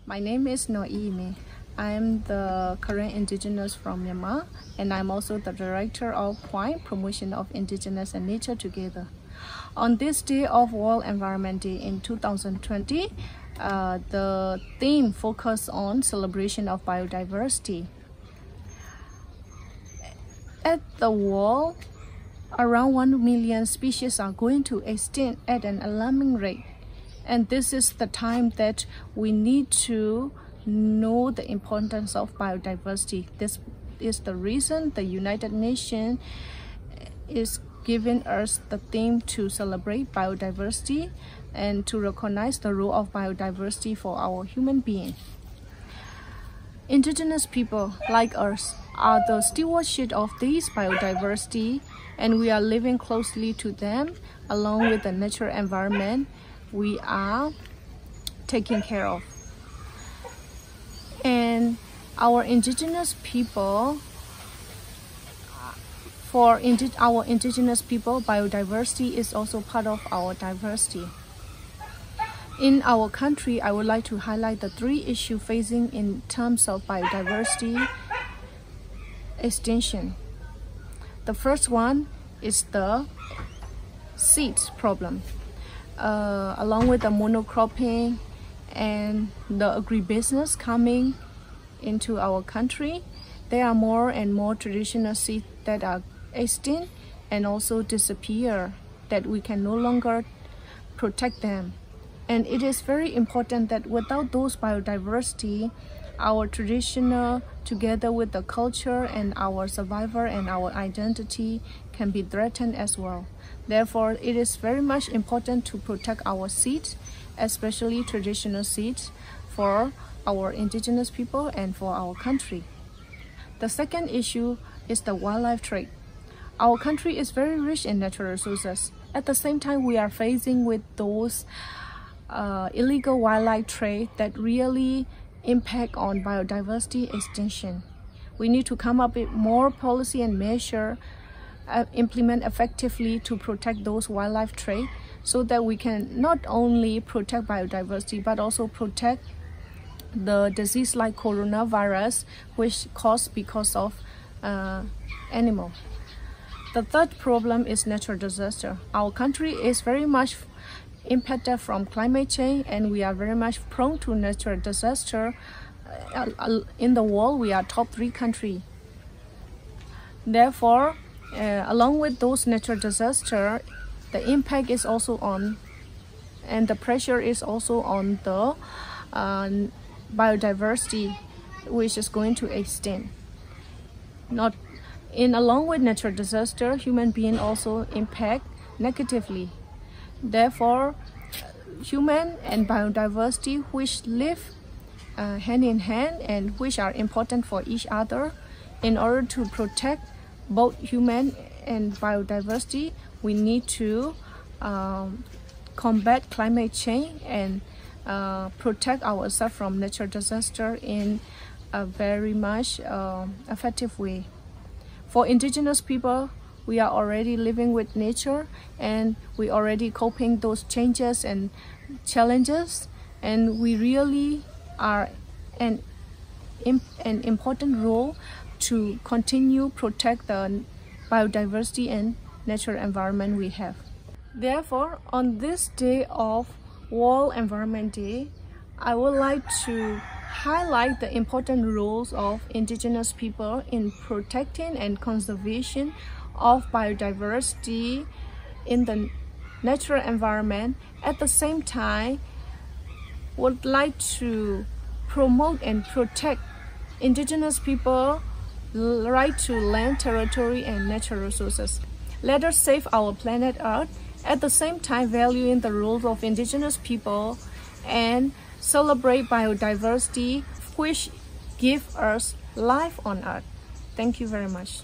My name is Noimi. I am the current indigenous from Myanmar, and I'm also the director of PWINE, Promotion of Indigenous and Nature Together. On this day of World Environment Day in 2020, the theme focused on celebration of biodiversity. At the world, around 1 million species are going to extinct at an alarming rate. And this is the time that we need to know the importance of biodiversity. This is the reason the United Nations is giving us the theme to celebrate biodiversity and to recognize the role of biodiversity for our human being. Indigenous people like us are the stewardship of this biodiversity, and we are living closely to them along with the natural environment we are taking care of. And our indigenous people, for our indigenous people, biodiversity is also part of our diversity. In our country, I would like to highlight the 3 issues facing in terms of biodiversity extinction. The first one is the seeds problem. Along with the monocropping and the agribusiness coming into our country, there are more and more traditional seeds that are extinct and also disappear, that we can no longer protect them. And it is very important that without those biodiversity, our traditional, together with the culture and our survival and our identity, can be threatened as well. Therefore, it is very much important to protect our seeds, especially traditional seeds, for our indigenous people and for our country. The second issue is the wildlife trade. Our country is very rich in natural resources. At the same time, we are facing with those illegal wildlife trade that really impact on biodiversity extinction. We need to come up with more policy and measure implement effectively to protect those wildlife trade, so that we can not only protect biodiversity but also protect the disease like coronavirus, which caused because of animal. The third problem is natural disaster. Our country is very much impacted from climate change, and we are very much prone to natural disaster. In the world, we are top 3 country. Therefore, along with those natural disasters, the impact is also on, and the pressure is also on the biodiversity, which is going to extinct. Along with natural disaster, human beings also impact negatively. Therefore, human and biodiversity, which live hand in hand and which are important for each other, in order to protect both human and biodiversity, we need to combat climate change and protect ourselves from natural disaster in a very much effective way. For indigenous people, we are already living with nature, and we already coping those changes and challenges, and we really are an important role to continue protect the biodiversity and natural environment we have. Therefore, on this day of World Environment Day, I would like to highlight the important roles of indigenous people in protecting and conservation of biodiversity in the natural environment. At the same time, would like to promote and protect indigenous people right to land, territory, and natural resources. Let us save our planet Earth, at the same time valuing the roles of indigenous people and celebrate biodiversity, which give us life on Earth. Thank you very much.